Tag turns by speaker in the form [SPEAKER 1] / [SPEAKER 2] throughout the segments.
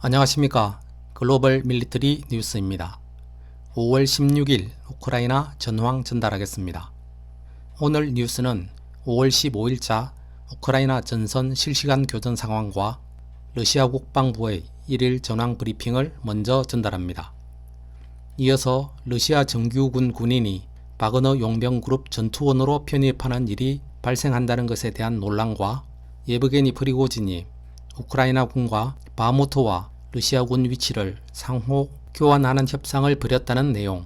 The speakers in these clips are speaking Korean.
[SPEAKER 1] 안녕하십니까. 글로벌 밀리터리 뉴스입니다. 5월 16일 우크라이나 전황 전달하겠습니다. 오늘 뉴스는 5월 15일자 우크라이나 전선 실시간 교전 상황과 러시아 국방부의 1일 전황 브리핑을 먼저 전달합니다. 이어서 러시아 정규군 군인이 바그너 용병그룹 전투원으로 편입하는 일이 발생한다는 것에 대한 논란과 예브게니 프리고진이 우크라이나 군과 바흐무트와 러시아군 위치를 상호 교환하는 협상을 벌였다는 내용,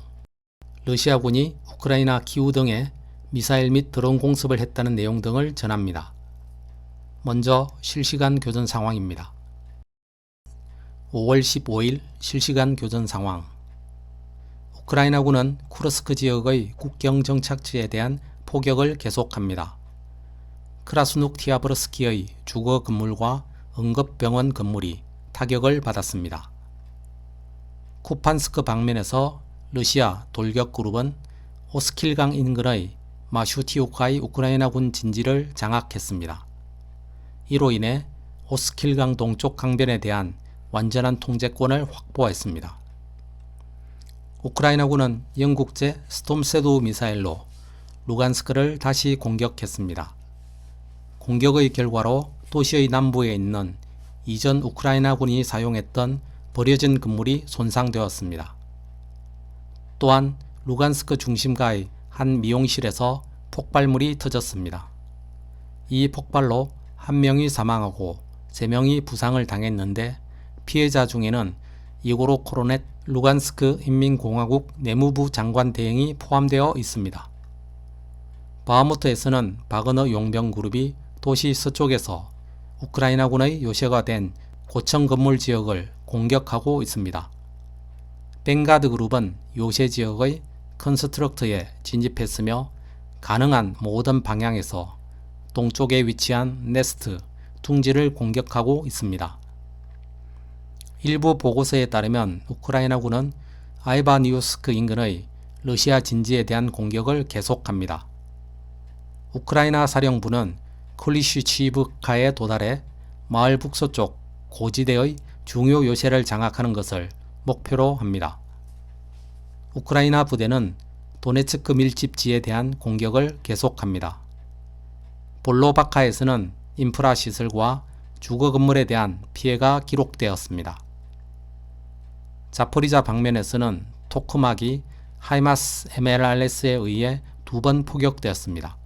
[SPEAKER 1] 러시아군이 우크라이나 키우 등에 미사일 및 드론 공습을 했다는 내용 등을 전합니다. 먼저 실시간 교전 상황입니다. 5월 15일 실시간 교전 상황. 우크라이나군은 쿠르스크 지역의 국경 정착지에 대한 포격을 계속합니다. 크라스누크 티아브르스키의 주거 건물과 응급병원 건물이 타격을 받았습니다. 쿠판스크 방면에서 러시아 돌격그룹은 오스킬강 인근의 마슈티우카의 우크라이나군 진지를 장악했습니다. 이로 인해 오스킬강 동쪽 강변에 대한 완전한 통제권을 확보했습니다. 우크라이나군은 영국제 스톰새도우 미사일로 루간스크를 다시 공격했습니다. 공격의 결과로 도시의 남부에 있는 이전 우크라이나군이 사용했던 버려진 건물이 손상되었습니다. 또한 루간스크 중심가의 한 미용실에서 폭발물이 터졌습니다. 이 폭발로 1명이 사망하고 3명이 부상을 당했는데 피해자 중에는 이고로 코로넷 루간스크 인민공화국 내무부 장관 대행이 포함되어 있습니다. 바흐무트에서는 바그너 용병그룹이 도시 서쪽에서 우크라이나군의 요새가 된 고층 건물 지역을 공격하고 있습니다. 벵가드 그룹은 요새 지역의 컨스트럭트에 진입했으며 가능한 모든 방향에서 동쪽에 위치한 네스트, 둥지를 공격하고 있습니다. 일부 보고서에 따르면 우크라이나군은 아이바니우스크 인근의 러시아 진지에 대한 공격을 계속합니다. 우크라이나 사령부는 클리슈치브카에 도달해 마을 북서쪽 고지대의 중요 요새를 장악하는 것을 목표로 합니다. 우크라이나 부대는 도네츠크 밀집지에 대한 공격을 계속합니다. 볼로바카에서는 인프라 시설과 주거 건물에 대한 피해가 기록되었습니다. 자포리자 방면에서는 토크막이 하이마스 MLRS에 의해 2번 포격되었습니다.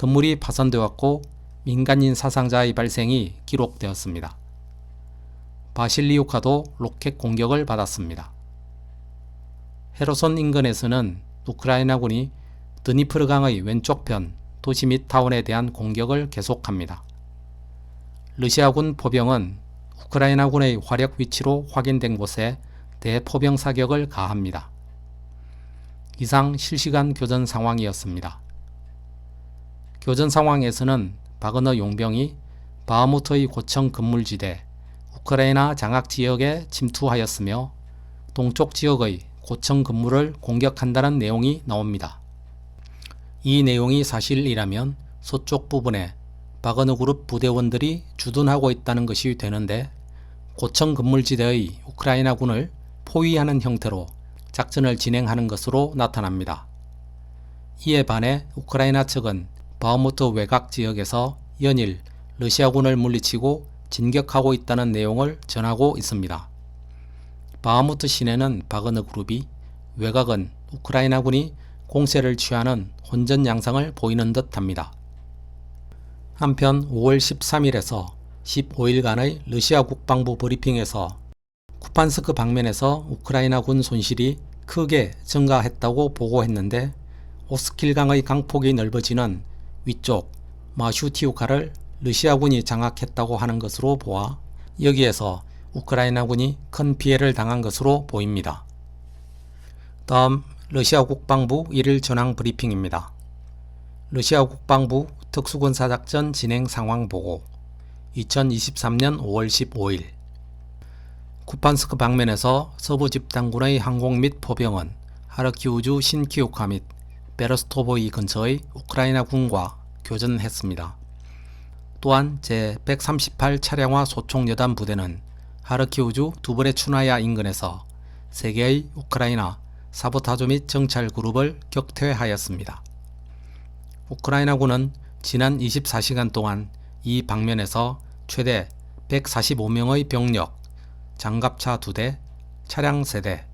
[SPEAKER 1] 건물이 파손되었고 민간인 사상자의 발생이 기록되었습니다. 바실리우카도 로켓 공격을 받았습니다. 헤르손 인근에서는 우크라이나군이 드니프르강의 왼쪽편 도시 및 타운에 대한 공격을 계속합니다. 러시아군 포병은 우크라이나군의 화력 위치로 확인된 곳에 대포병 사격을 가합니다. 이상 실시간 교전 상황이었습니다. 교전 상황에서는 바그너 용병이 바흐무트의 고층 건물지대, 우크라이나 장악지역에 침투하였으며 동쪽 지역의 고층 건물을 공격한다는 내용이 나옵니다. 이 내용이 사실이라면 서쪽 부분에 바그너 그룹 부대원들이 주둔하고 있다는 것이 되는데 고층 건물지대의 우크라이나군을 포위하는 형태로 작전을 진행하는 것으로 나타납니다. 이에 반해 우크라이나 측은 바흐무트 외곽 지역에서 연일 러시아군을 물리치고 진격하고 있다는 내용을 전하고 있습니다. 바흐무트 시내는 바그너 그룹이, 외곽은 우크라이나군이 공세를 취하는 혼전 양상을 보이는 듯 합니다. 한편 5월 13일에서 15일간의 러시아 국방부 브리핑에서 쿠판스크 방면에서 우크라이나군 손실이 크게 증가했다고 보고했는데 오스킬강의 강폭이 넓어지는 위쪽 마슈티우카를 러시아군이 장악했다고 하는 것으로 보아 여기에서 우크라이나군이 큰 피해를 당한 것으로 보입니다. 다음 러시아 국방부 1일 전황 브리핑입니다. 러시아 국방부 특수군사작전 진행 상황 보고 2023년 5월 15일 쿠판스크 방면에서 서부 집단군의 항공 및 포병은 하르키우주 신키우카 및 베르스토보이 근처의 우크라이나 군과 교전했습니다. 또한 제138 차량화 소총여단 부대는 하르키우주 두브레추나야 인근에서 3개의 우크라이나 사보타주 및 정찰 그룹을 격퇴하였습니다. 우크라이나군은 지난 24시간 동안 이 방면에서 최대 145명의 병력, 장갑차 2대, 차량 3대,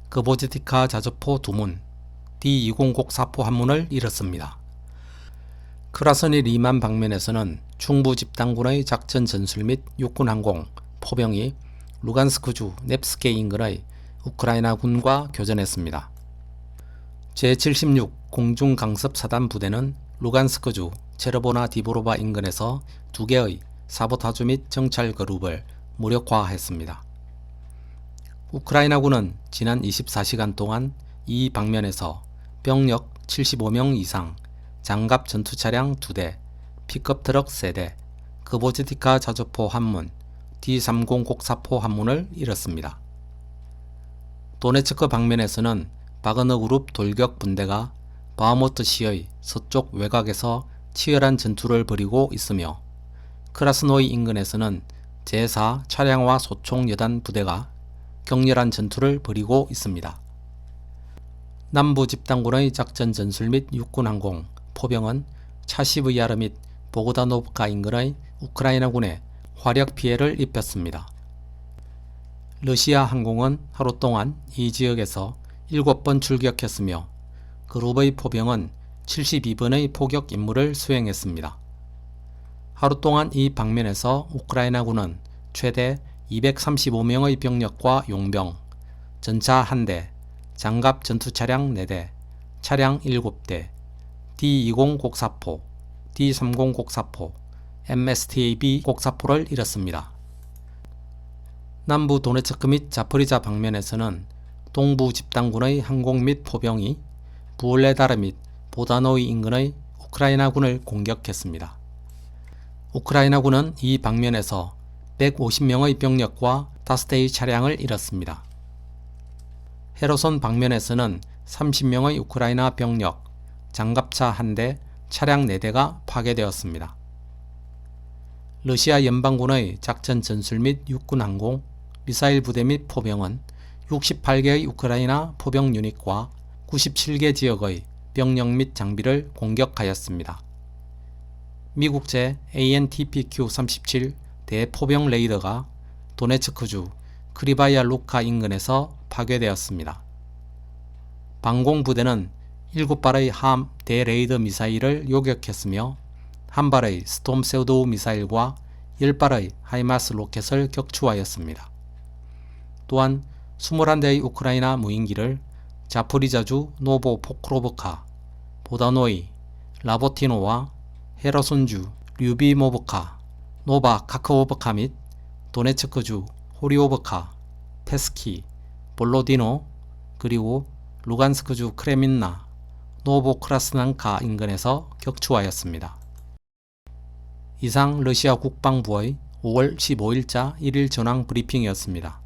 [SPEAKER 1] 그보지티카 자주포 2문, D-20 사포 1문을 잃었습니다. 크라스니 리만 방면에서는 중부 집단군의 작전 전술 및 육군 항공, 포병이 루간스크주 넵스케 인근의 우크라이나군과 교전했습니다. 제76 공중강습사단 부대는 루간스크주 체르보나 디브로바 인근에서 2개의 사보타주 및 정찰 그룹을 무력화했습니다. 우크라이나군은 지난 24시간 동안 이 방면에서 병력 75명 이상, 장갑 전투차량 2대, 픽업 트럭 3대, 그보지티카 자주포 1문, D-30 곡사포 1문을 잃었습니다. 도네츠크 방면에서는 바그너 그룹 돌격 분대가 바흐무트시의 서쪽 외곽에서 치열한 전투를 벌이고 있으며 크라스노이 인근에서는 제4 차량화 소총 여단 부대가 격렬한 전투를 벌이고 있습니다. 남부 집단군의 작전 전술 및 육군 항공, 포병은 차시브야르 및 보그다노브카 인근의 우크라이나군에 화력 피해를 입혔습니다. 러시아 항공은 하루 동안 이 지역에서 7번 출격했으며 그룹의 포병은 72번의 포격 임무를 수행했습니다. 하루 동안 이 방면에서 우크라이나군은 최대 235명의 병력과 용병, 전차 1대, 장갑 전투차량 4대, 차량 7대, D-20 곡사포, D-30 곡사포, MSTAB 곡사포를 잃었습니다. 남부 도네츠크 및 자포리자 방면에서는 동부 집단군의 항공 및 포병이 부올레다르 및 보다노이 인근의 우크라이나군을 공격했습니다. 우크라이나군은 이 방면에서 150명의 병력과 5대의 차량을 잃었습니다. 헤르손 방면에서는 30명의 우크라이나 병력, 장갑차 1대, 차량 4대가 파괴되었습니다. 러시아 연방군의 작전 전술 및 육군 항공, 미사일 부대 및 포병은 68개의 우크라이나 포병 유닛과 97개 지역의 병력 및 장비를 공격하였습니다. 미국제 AN/TPQ-37 대포병 레이더가 도네츠크주 크리바야 루카 인근에서 파괴되었습니다. 방공부대는 7발의 함 대레이더 미사일을 요격했으며 1발의 스톰 세우도우 미사일과 10발의 하이마스 로켓을 격추하였습니다. 또한 21대의 우크라이나 무인기를 자포리자주 노보 포크로브카, 보다노이, 라보티노와 헤르손주 류비모브카, 노바 카크오브카 및 도네츠크주 호리오브카, 페스키, 볼로디노, 그리고 루간스크주 크레민나, 노보크라스난카 인근에서 격추하였습니다. 이상 러시아 국방부의 5월 15일자 1일 전황 브리핑이었습니다.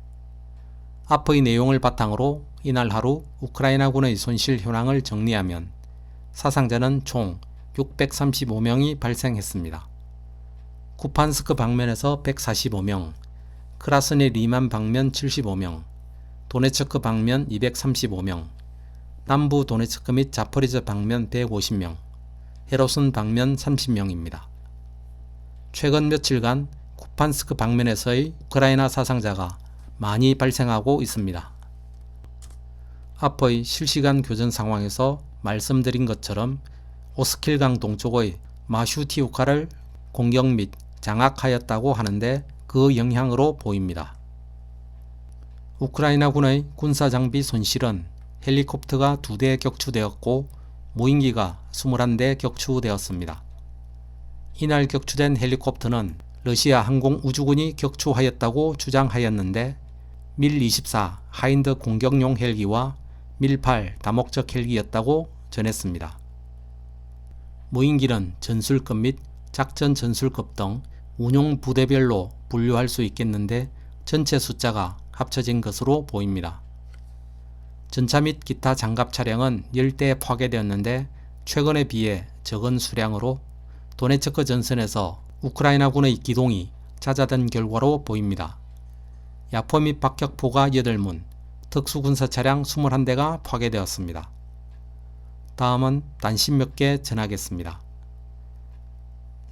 [SPEAKER 1] 앞의 내용을 바탕으로 이날 하루 우크라이나군의 손실 현황을 정리하면 사상자는 총 635명이 발생했습니다. 쿠판스크 방면에서 145명, 크라스니 리만 방면 75명, 도네츠크 방면 235명, 남부 도네츠크 및 자포리자 방면 150명, 헤르손 방면 30명입니다. 최근 며칠간 쿠판스크 방면에서의 우크라이나 사상자가 많이 발생하고 있습니다. 앞의 실시간 교전 상황에서 말씀드린 것처럼 오스킬강 동쪽의 마슈티우카를 공격 및 장악하였다고 하는데 그 영향으로 보입니다. 우크라이나군의 군사장비 손실은 헬리콥터가 2대 격추되었고 무인기가 21대 격추되었습니다. 이날 격추된 헬리콥터는 러시아 항공우주군이 격추하였다고 주장하였는데 밀-24 하인드 공격용 헬기와 밀-8 다목적 헬기였다고 전했습니다. 무인기는 전술급 및 작전 전술급 등 운용 부대별로 분류할 수 있겠는데 전체 숫자가 합쳐진 것으로 보입니다. 전차 및 기타 장갑 차량은 10대 파괴되었는데 최근에 비해 적은 수량으로 도네츠크 전선에서 우크라이나군의 기동이 잦아든 결과로 보입니다. 야포 및 박격포가 8문, 특수군사차량 21대가 파괴되었습니다. 다음은 단신 몇 개 전하겠습니다.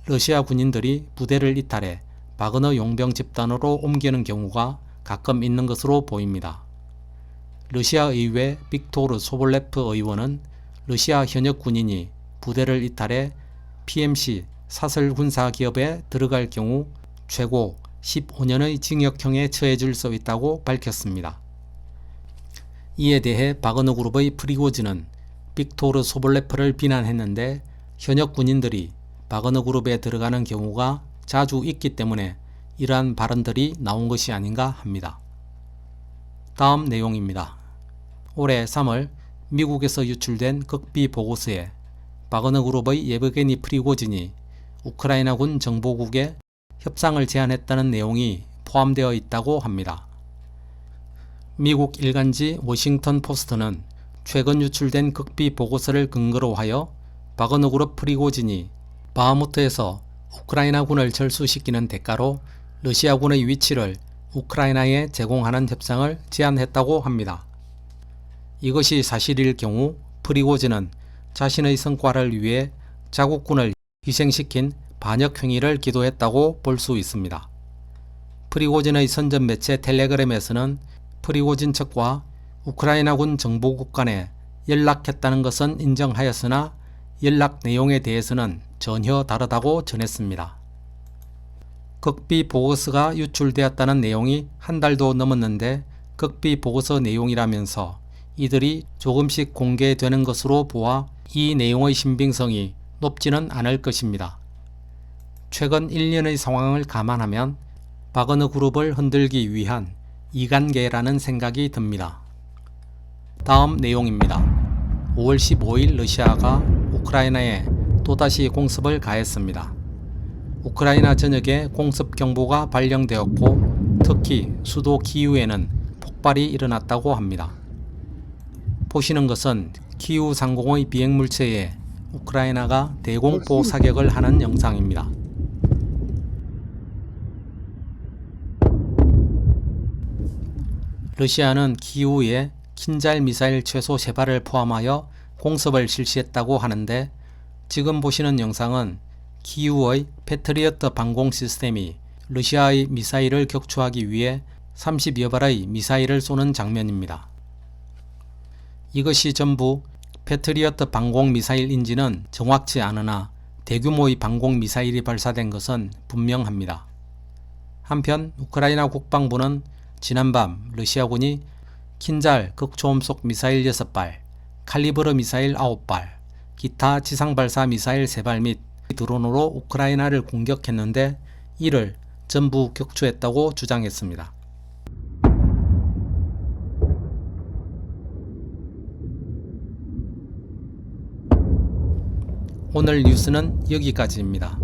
[SPEAKER 1] 러시아 군인들이 부대를 이탈해 바그너 용병 집단으로 옮기는 경우가 가끔 있는 것으로 보입니다. 러시아 의회 빅토르 소볼레프 의원은 러시아 현역 군인이 부대를 이탈해 PMC 사설 군사 기업에 들어갈 경우 최고 15년의 징역형에 처해질 수 있다고 밝혔습니다. 이에 대해 바그너 그룹의 프리고진은 빅토르 소볼레프를 비난했는데 현역 군인들이 바그너 그룹에 들어가는 경우가 자주 있기 때문에 이러한 발언들이 나온 것이 아닌가 합니다. 다음 내용입니다. 올해 3월 미국에서 유출된 극비 보고서에 바그너 그룹의 예브게니 프리고진이 우크라이나군 정보국에 협상을 제안했다는 내용이 포함되어 있다고 합니다. 미국 일간지 워싱턴 포스트는 최근 유출된 극비 보고서를 근거로 하여 바그너 그룹 프리고진이 바흐무트에서 우크라이나군을 철수시키는 대가로 러시아군의 위치를 우크라이나에 제공하는 협상을 제안했다고 합니다. 이것이 사실일 경우 프리고진은 자신의 성과를 위해 자국군을 희생시킨 반역 행위를 기도했다고 볼 수 있습니다. 프리고진의 선전 매체 텔레그램에서는 프리고진 측과 우크라이나군 정보국 간에 연락했다는 것은 인정하였으나 연락 내용에 대해서는 전혀 다르다고 전했습니다. 극비 보고서가 유출되었다는 내용이 한 달도 넘었는데 극비 보고서 내용이라면서 이들이 조금씩 공개되는 것으로 보아 이 내용의 신빙성이 높지는 않을 것입니다. 최근 1년의 상황을 감안하면 바그너 그룹을 흔들기 위한 이간계라는 생각이 듭니다. 다음 내용입니다. 5월 15일 러시아가 우크라이나에 또다시 공습을 가했습니다. 우크라이나 전역에 공습 경보가 발령되었고 특히 수도 키이우에는 폭발이 일어났다고 합니다. 보시는 것은 키이우 상공의 비행물체에 우크라이나가 대공포 사격을 하는 영상입니다. 러시아는 키이우에 킨잘 미사일 최소 3발을 포함하여 공습을 실시했다고 하는데 지금 보시는 영상은 키이우의 패트리어트 방공 시스템이 러시아의 미사일을 격추하기 위해 30여 발의 미사일을 쏘는 장면입니다. 이것이 전부 패트리어트 방공 미사일인지는 정확치 않으나 대규모의 방공 미사일이 발사된 것은 분명합니다. 한편 우크라이나 국방부는 지난밤 러시아군이 킨잘 극초음속 미사일 6발, 칼리브르 미사일 9발, 기타 지상발사 미사일 3발 및 드론으로 우크라이나를 공격했는데 이를 전부 격추했다고 주장했습니다. 오늘 뉴스는 여기까지입니다.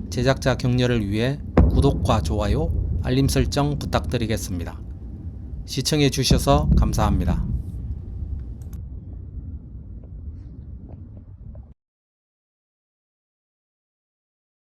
[SPEAKER 1] 제작자 격려를 위해 구독과 좋아요, 알림 설정 부탁드리겠습니다. 시청해 주셔서 감사합니다.